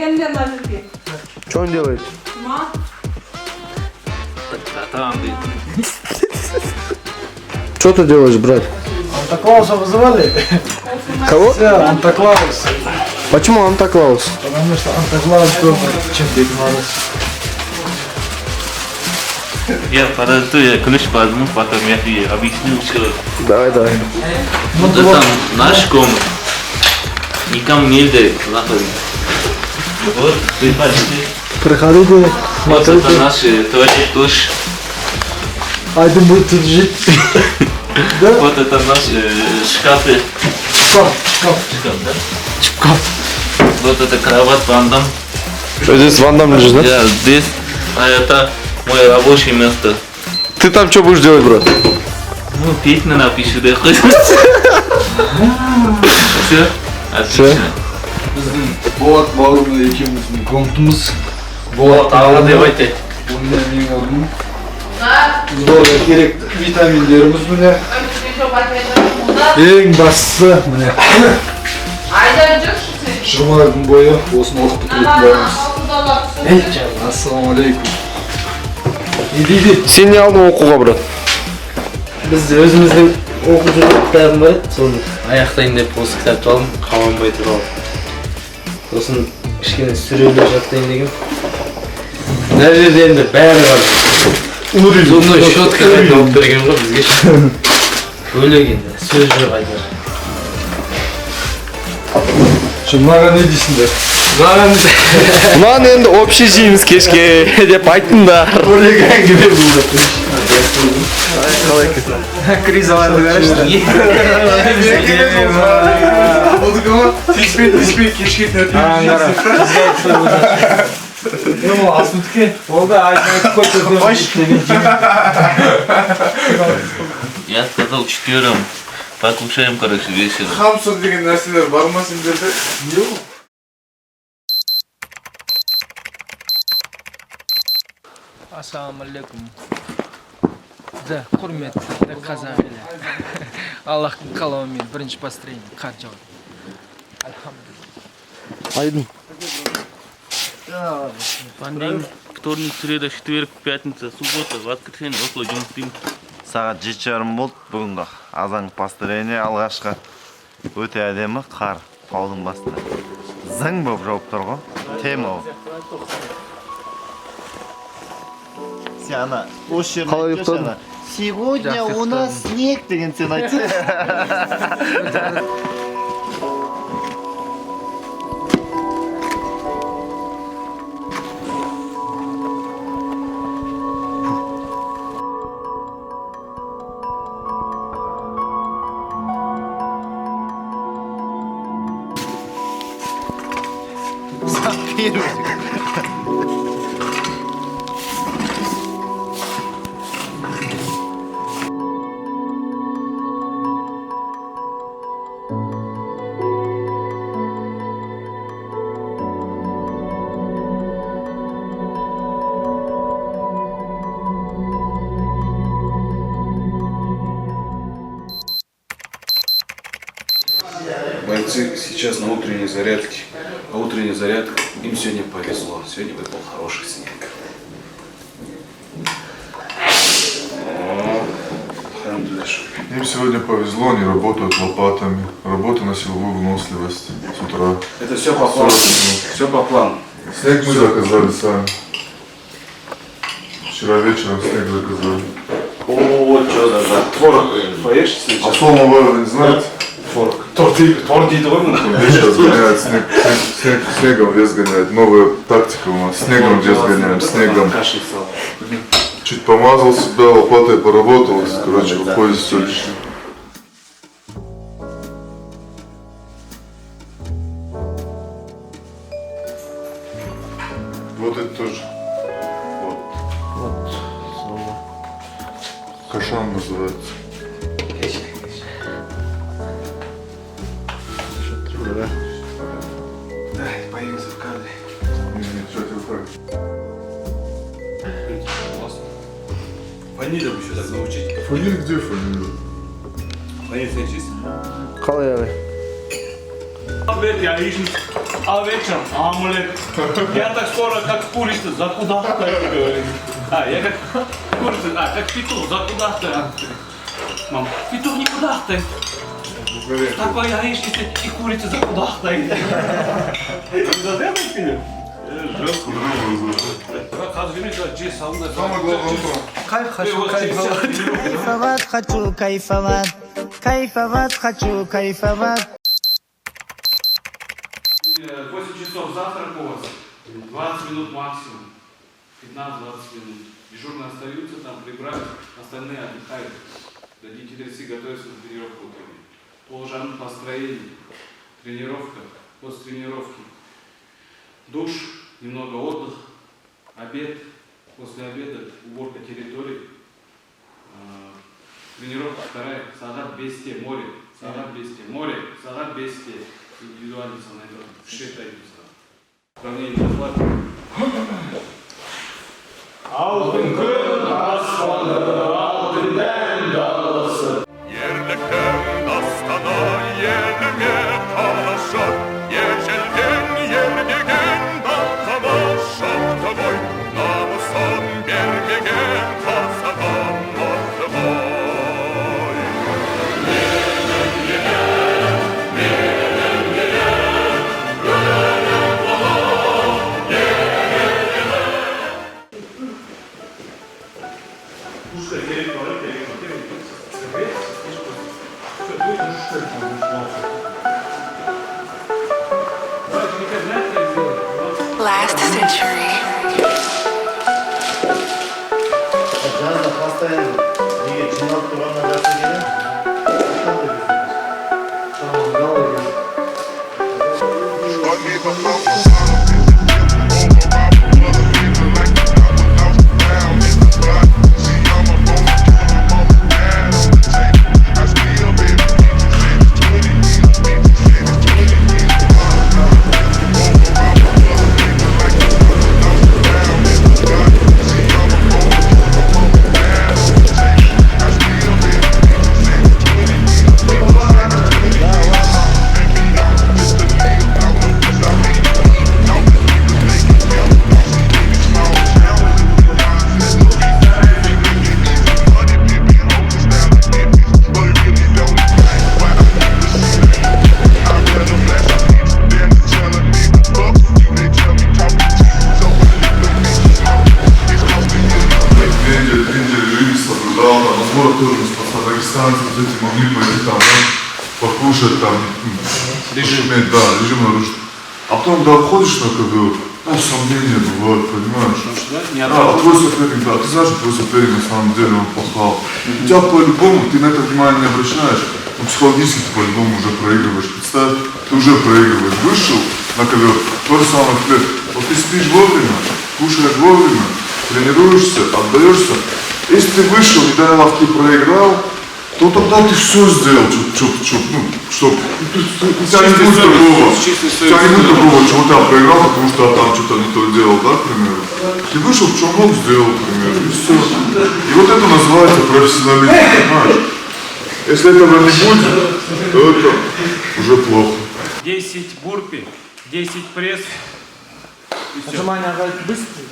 Келгенде Назерке. Что он делает? Ма? Там, Что ты делаешь, брат? Санта-Клауса вызывали? Кого? Санта-Клаус. Почему Санта-Клаус? Потому что Санта-Клаус дома, чем Дед Мороз. я подожду, я ключ возьму, потом я тебе объясню, что Давай. вот это наш комнат. Никому нельзя заходить. Вот, приходите. Приходите, Вот это смотрите. наш туалет, душ. Айдын будет тут жить. Да? Вот это наши шкафы. Шкаф. Шкаф, да? Шкаф. Вот это кровать, вандам. Что здесь Ван Дам лежит, да? Я здесь, а это мое рабочее место. Ты там что будешь делать, брат? Ну, песня напишу, да хоть. Все? Отлично. Вот, бауырымда екеуміздің комнатамыз. Вот, тағы давайте. Онда менің орным. Да. Здорово керек витаминдеріміз міне. Еще пакетом. Да. Ең бастысы міне. Айда жүрші сен. 20 күн бойы осыны оқып бітіретін боламыз. Эй, Ассалаумалейкум. Иди. Сен не алдың оқуға, брат? Біз өзіміздің оқып жүрген кітабым бар еді, соны аяқтайын деп осы кітапты алдым, қабанбай туралы. Сосын кішкене сүрелеп жаттайын деген. Мына жерде енді бәрі бар. Зубной щеткамен тауып берген ғой бізге. Бөлек енді, сөз жоқ айтар. Маған не дейсіңдер? Мынаны енді общий жейміз кешке деп айттыңдар. Бөлек әңгіме болды. Кризаларды қарашты. Тиспей кешкетін Ну, асмытке. Ол да айтып қойды. Я сказал 4. Покушаем, короче, вечером. Хамсыр деген нәрселер бар ма сендерде? Жоқ. Ассалаумалейкум. Да, құрметті қазақ елі. Аллахтың қалауымен бірінші построение қар жауды. Айдын. Понедельник, вторник, среда, четверг, пятница, суббота, воскресенье, около 9. Сағат 7:30 болды бүгінгі азан построение алғашқы өте әдемі қар таудың басында зың болып жауып тұр ғой тема ол сен ана осы жерін Қалай айтшы ұйықтадың? ана сегодня у нас снег деген сен айтшы Бойцы сейчас на утренней зарядке. А утренняя зарядка им сегодня повезло. Сегодня выпал хороший снег. Им сегодня повезло, они работают лопатами. Работа на силовую выносливость с утра. Это все по плану. Все по плану. Снег мы заказали сами. Вчера вечером снег заказали. О, что за творог поешь сейчас? А Сомова не знаете? Творог. Торт дейді ғой мүмкін. Сейчас гоняют снегом вес гоняют. Новая тактика у нас. Снегом вес гоняем, снегом. Кашель стал. Чуть помазал себя, лопатой поработал. Короче, уходит все лишнее. Вот это тоже. Вот. Кашан называется. Дай, появился в кадре. Не, что тебе так? Фамилию еще так научить. Фамилия где фамилия? Фамилия честь. Қалай ағай? Абет, я ищу. а вечером омлет. Я так скоро, как курица, закудахтаю. Я как курица, как петух, закудахтаю. Мам, петух не кудахтает. Такой яичницы и курица закудахтает. Самое главное то. Кайф хочу кайфовать. Кайфовать хочу, кайфовать. Кайфовать хочу, кайфовать. 8 часов завтрак у вас, 20 минут максимум, 15-20 минут. Дежурные остаются там, прибрать, остальные отдыхают. Родители все готовятся на тренировку утренней. Полужан построение, тренировка, после тренировки. Душ, немного отдых, обед, после обеда уборка территории. Тренировка вторая, Сагат Бесте, море, Сагат Бесте, море, Сагат Бесте. Индивидуальный санаторий, все это управление зарплаты. Алтын күн аспаны, алтын дән даласы. Ерліктің астана еліме қалашық, ежелден ермеген тамаша ғой, намысын бермеген қазаған мықты ғой. Last century. Жазда постоянно неге жиналып тұрғаннан жақсы келем. Могли пойти там, да, покушать там, пошуметь, да, режим нарушить. А потом, да, входишь на КВ, ну, сомнения бывают, понимаешь? Да, твой соперник, да, ты знаешь, что твой соперник на самом деле он пахал. У тебя по-любому, ты на это внимание не обращаешь, но психологически ты по-любому уже проигрываешь. Представь, ты уже проигрываешь. Вышел на ковер, то же самое хлеб. Вот ты спишь вовремя, кушаешь вовремя, тренируешься, отдаешься. Если ты вышел, не дай лавки проиграл, то тогда ты все сделал, чтоб у тебя не будет такого, чего ты проиграл, потому что там что-то не то делал, да, к примеру. Ты вышел, что мог, сделал, к примеру, и все. И вот это называется профессионализм, понимаешь? Если этого не будет, то это уже плохо. 10 бурпи, 10 пресс. Отжимания быстрые.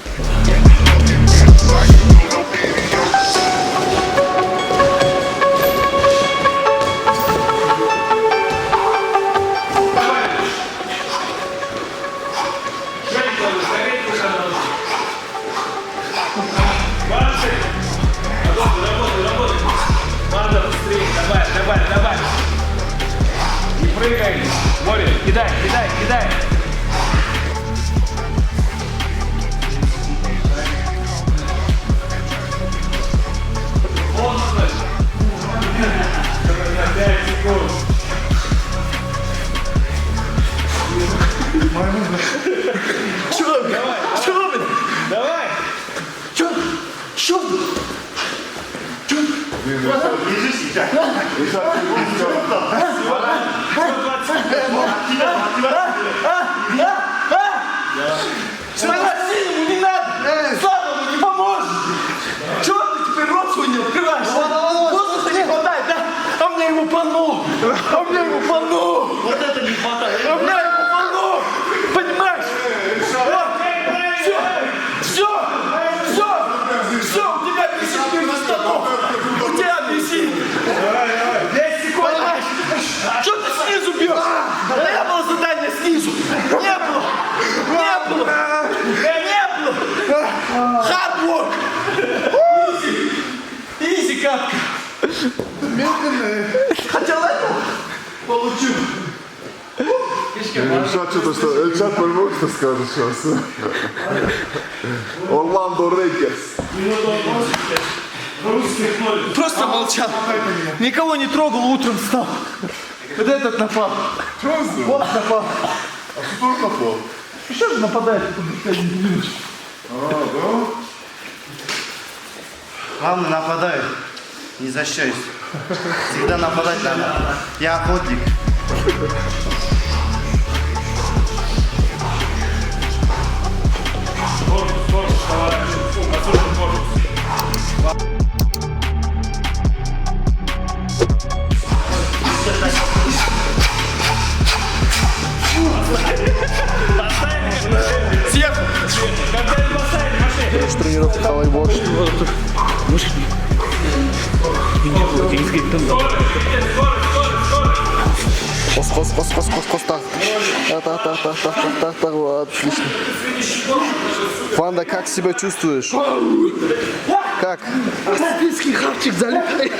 Давай. Не прыгай. Море, кидай. Давай. Сильному не надо! Слабому не поможет! Чего ты теперь рот свой не открываешь? Воздуха не хватает, да? А мне ему пану! Вот это не хватает! А мне ему пану! Хотел это? Получу. Эльшат что-то что? Эльшат по-любому что скажет сейчас. Орландо Рейкерс. Просто молчал. Никого не трогал, утром встал. Вот этот напал. Вот напал. А что тоже напал? Еще же нападает. Да? Главное, нападай. Не защищайся. Всегда нападать надо. Я охотник. Тренировка Халай Борщ. Кос, так. Так, вот, отлично. Ванда, как себя чувствуешь? Как? Аспинский хавчик залетает.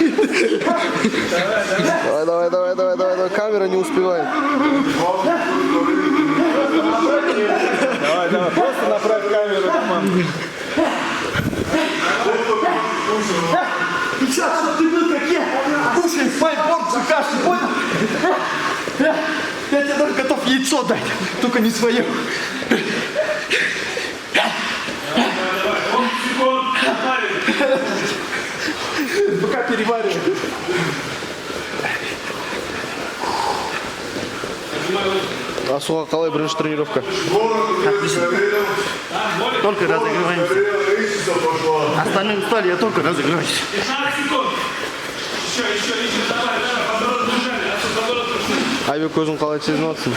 Давай, камера не успевает. Давай, просто направь камеру к маме. Сейчас, чтобы ты был как я. Кушай свою порцию каши, понял? Я тебе даже готов яйцо дать, только не свое. Пока перевариваю. А суға қалай бірінші тренировка? Только разыгрываемся. Остальным стали, я только разыгрываюсь. Айбек өзің қалай сезініп жатсың?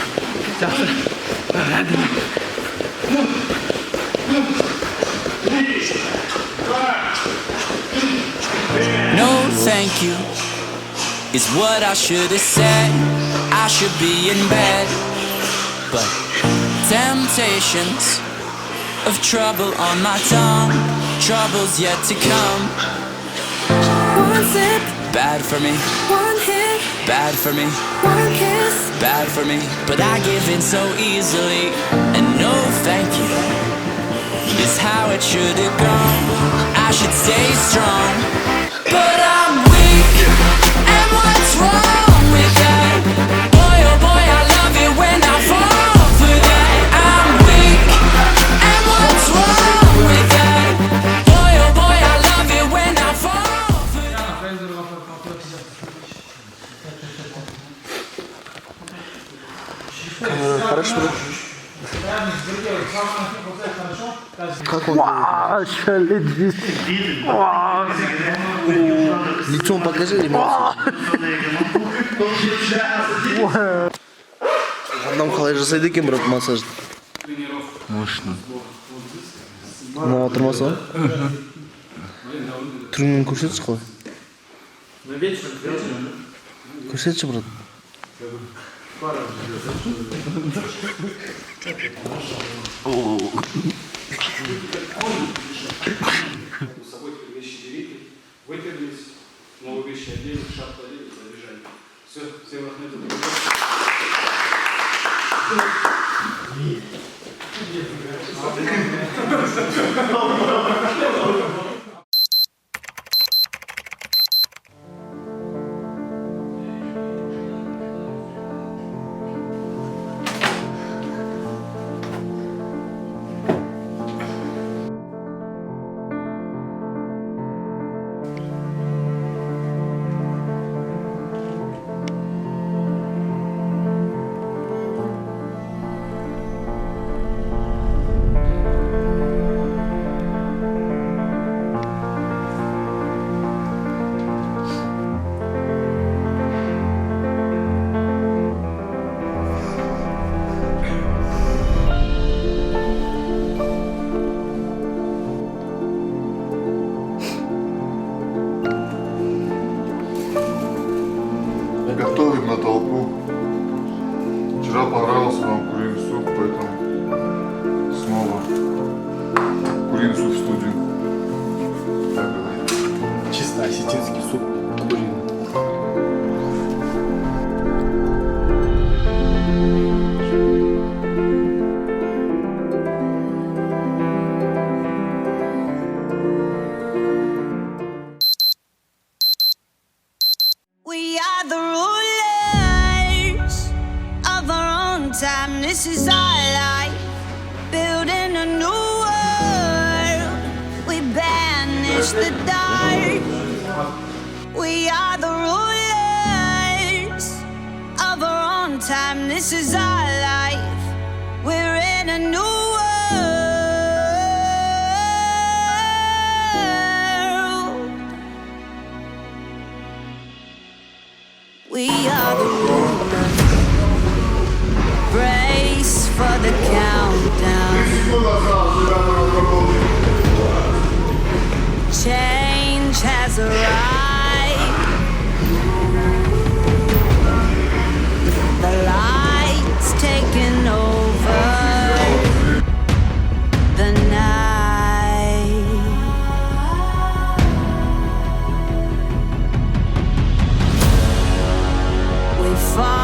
No, thank you is what I should have said. I should be in bed, but temptations of trouble on my tongue, troubles yet to come. One sip, bad for me. One hit, bad for me. One kiss, bad for me. But I give in so easily, and no thank you is how it should have gone. I should stay strong, but I'm weak, and what's wrong with that? Boy, oh boy, I love it when I fall for that. I'm weak, and what's wrong with that? Boy, oh boy, I love it when I fall for Камера хорошо. Как он делает? Лицом покажи эмоции. Адам қалай жасайды екен, брат, массаж? Мощно. Мына отырмаса? Түріңнен көрсетші қалай? Көрсетші, брат. С собой вещи берите, вытерлись, новые вещи одели, шапку одели, забежали. Все, всем рахмет. Готовим на толпу. Вчера понравился вам куриный суп, поэтому снова куриный суп в студию. Так, давай. Чисто осетинский суп куриный. are the rulers of our own time. This is our life, building a new world. We banish the dark. We are the rulers of our own time. This is our life. We're in a new world. We are the rulers. Brace for the countdown. Change has arrived. The light's taken over the night. We fall